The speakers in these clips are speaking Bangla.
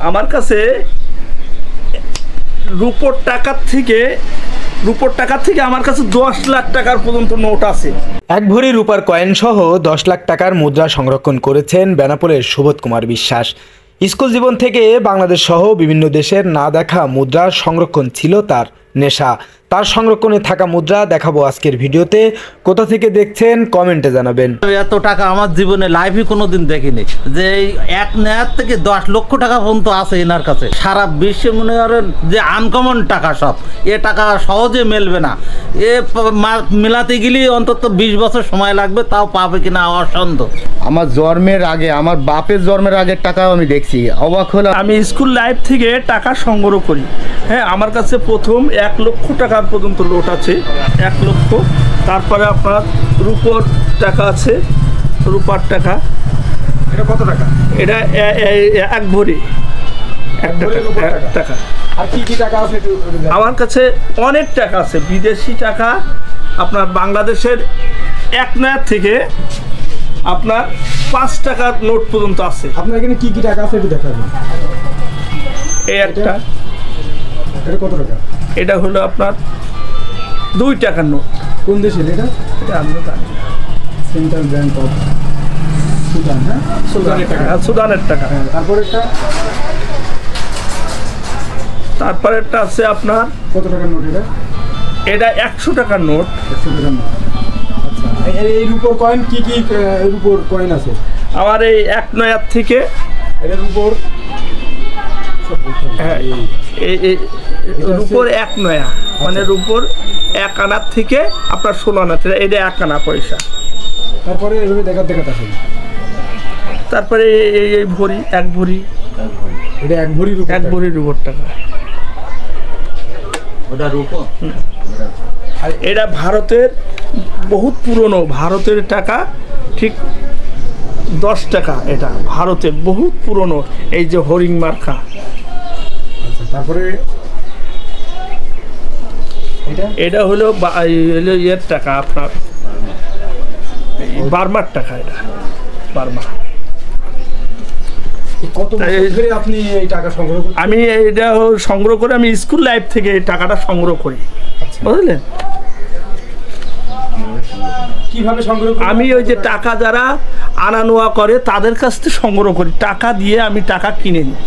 আমার কাছে রূপোর টাকার থেকে আমার কাছে 10 লাখ টাকার পর্যন্ত নোট আছে। এক ভরি রূপার কয়েন সহ 10 লাখ টাকার মুদ্রা সংরক্ষণ করেছেন বেনাপোলের সুবোধ কুমার বিশ্বাস। স্কুল জীবন থেকে বাংলাদেশ সহ বিভিন্ন দেশের না দেখা মুদ্রা সংরক্ষণ ছিল তার নেশা। তার সংরক্ষণে থাকা মুদ্রা দেখাবো আজকের ভিডিওতে। কোথা থেকে দেখছেন কমেন্টে জানাবেন। এত টাকা আমার জীবনে লাইফে কোনোদিন দেখিনি, যে এক নেয়ার থেকে 10 লক্ষ টাকা পর্যন্ত আছে এনার কাছে। সারা বিশ্বে মনে করেন যে আনকমন টাকা, সব এ টাকা সহজে মেলবে না। এ মেলাতে গেলে অন্তত 20 বছর সময় লাগবে, তাও পাবে কিনা অসন্দেহ। আমার জন্মের আগে, আমার বাপের জন্মের আগের টাকাও আমি দেখছি, অবাক হলাম। আমি স্কুল লাইফ থেকে টাকা সংগ্রহ করি। হ্যাঁ, আমার কাছে প্রথম 1 লক্ষ টাকার পর্যন্ত নোট আছে, 1 লক্ষ। তারপরে আপনার রূপোর টাকা আছে, রূপার টাকা। এটা কত টাকা? এটা 1 ভরি, 1 টাকা। আর কি কি টাকা আছে? আমার কাছে অনেক টাকা আছে, বিদেশি টাকা। আপনার বাংলাদেশের 1 নয়া থেকে আপনার 5 টাকার নোট পর্যন্ত আছে। আপনার এখানে কি কি টাকা আছে একটু দেখাবেন। এই একটা, এটা কত টাকা? এটা হলো আপনার 2 টাকার নোট। কোন দেশের এটা? এটা আমরা জানি না। Central bank of Sudan. হ্যাঁ, সুদানের টাকা, সুদানের টাকা। তারপরে একটা আছে আপনার কত টাকার নোট? এটা 100 টাকার নোট। 100 টাকার নোট। আচ্ছা, এই রূপোর কয়েন কি কি রূপোর কয়েন আছে? আমার এই 1 নয়ার থেকে এটা রূপোর, হ্যাঁ, এই রূপোর 1 নয়া, মানে রূপোর 1 আনার থেকে আপনার 16 আনা, এটা 1 আনা পয়সা। তারপরে এভাবে দেখাতে আসেন। তারপরে এই ভরি, 1 ভরি, এটা 1 ভরি রূপ, 1 ভরি রূপোর টাকা। ওটা রূপ। আর এটা ভারতের বহুত পুরনো, ভারতের টাকা, ঠিক 10 টাকা। এটা ভারতের বহুত পুরনো, এই যে হরিং মার্কা। আচ্ছা, তারপরে এটা হলো ইয়ের টাকা, আপনার বার্মার টাকা। এটা বার্মা। কত বছর ধরে আপনি এই টাকা সংগ্রহ করেন? আমি এটা সংগ্রহ করে, আমি স্কুল লাইফ থেকে এই টাকাটা সংগ্রহ করি। বুঝলেন? কিভাবে সংগ্রহ করেন? আমি ওই যে টাকা যারা আনা নেওয়া করে তাদের কাছ থেকে সংগ্রহ করি, টাকা দিয়ে আমি টাকা কিনে নিই।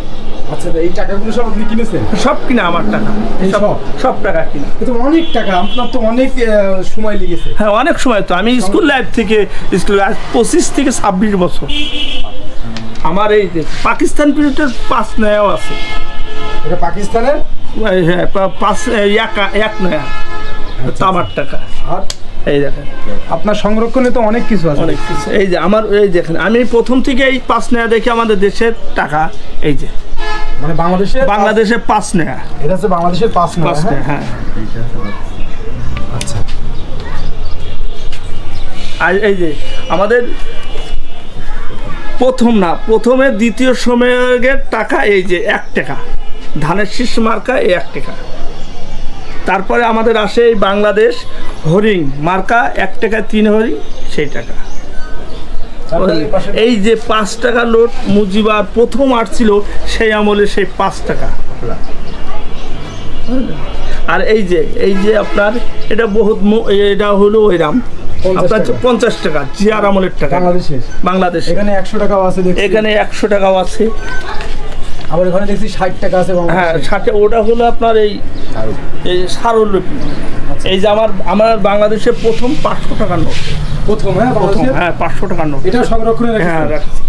আচ্ছা, এই টাকাগুলো সব আপনি কিনেছেন? সব কিনা আমার টাকা, সব টাকা কিনা। কিন্তু অনেক টাকা, আপনার তো অনেক সময় লেগেছে। হ্যাঁ, অনেক সময়। তো আমি স্কুল লাইফ থেকে, স্কুল 25 থেকে 26 বছর। আমার এই যে পাকিস্তান পিরিয়ডের 5 নয়াও আছে। এটা পাকিস্তানের? হ্যাঁ, 1 নয়া তামার টাকা। আর এই দেখেন, আপনার সংরক্ষণে তো অনেক কিছু আছে। অনেক কিছু। এই যে আমার, এই দেখেন, আমি প্রথম থেকে এই 5 নয়া দেখি আমাদের দেশের টাকা। এই যে মানে বাংলাদেশের 5 নয়া। এটা হচ্ছে বাংলাদেশের 5 নয়া। হ্যাঁ। আচ্ছা, আর এই যে আমাদের প্রথমে দ্বিতীয় সময়ের টাকা, এই যে 1 টাকা ধানের শীষ মার্কা, এই 1 টাকা। তারপরে আমাদের আসে এই বাংলাদেশ হরিং মার্কা, 1 টাকায় 3 হরিং, সেই টাকা। এই যে 5 টাকা নোট মুজিবার প্রথম আসছিল সেই আমলে, সেই 5 টাকা। আর এই যে আপনার এটা বহুত, এটা হলো ওইরাম আপনার 50 টাকা, জিয়ার আমলের টাকা। বাংলাদেশ এখানে 100 টাকাও আছে, এখানে 100 টাকাও আছে। আবার এখানে দেখছি 60 টাকা আছে। হ্যাঁ, 60। ওটা হলো আপনার এই সারুলিপি। এই যে আমার বাংলাদেশের প্রথম 500 টাকার নোট। প্রথম? হ্যাঁ, 500 টাকার নোট। এটা সংরক্ষণে রাখছি।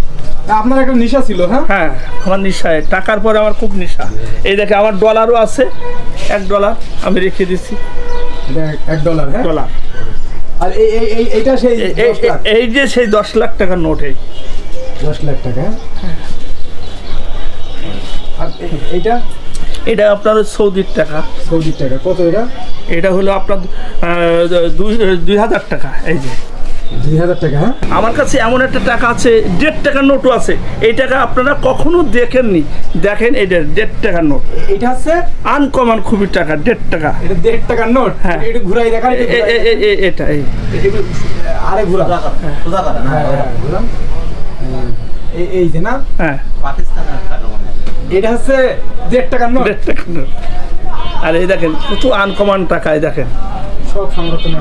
আপনার একটা নেশা ছিল? হ্যাঁ, আমার নেশায় টাকার পরে আমার খুব নেশা। এই দেখে আমার ডলারও আছে, $1 আমি রেখে দিচ্ছি। $1? ডলার। আর এইটা সেই এই যে সেই 10 লাখ টাকার নোট। এই 10 লাখ টাকা। আর এটা আপনার সৌদির টাকা। সৌদির টাকা কত? এটা হলো আপনার 2000 টাকা। এই যে 2000 টাকা। আমার কাছে এমন একটা টাকা আছে, 1.5 টাকার নোটও আছে। এই টাকা আপনারা কখনো দেখেননি, দেখেন এটা 1.5 টাকার নোট। এটা হচ্ছে আনকমন খুবই টাকা, 1.5 টাকা। এটা 1.5 টাকার নোট। হ্যাঁ, এটা ঘুরাই দেখান। এটা আরে ঘুরা, এই যে না। হ্যাঁ, পাকিস্তানের টাকা। এটা হচ্ছে 1.5 টাকার নোট। 1.5 টাকার নোট। আর এই দেখেন কত আনকমন টাকা, এই দেখেন সব সংরক্ষণ।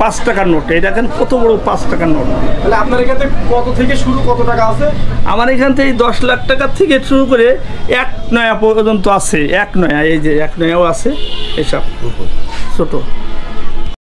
5 টাকার নোট, এই দেখেন কত বড় 5 টাকার নোট। তাহলে আপনার এখানে কত থেকে শুরু, কত টাকা আছে? আমার এখান থেকে 10 লাখ টাকা থেকে শুরু করে 1 নয়া পর্যন্ত আছে। 1 নয়া, এই যে 1 নয়াও আছে, এসব ছোট।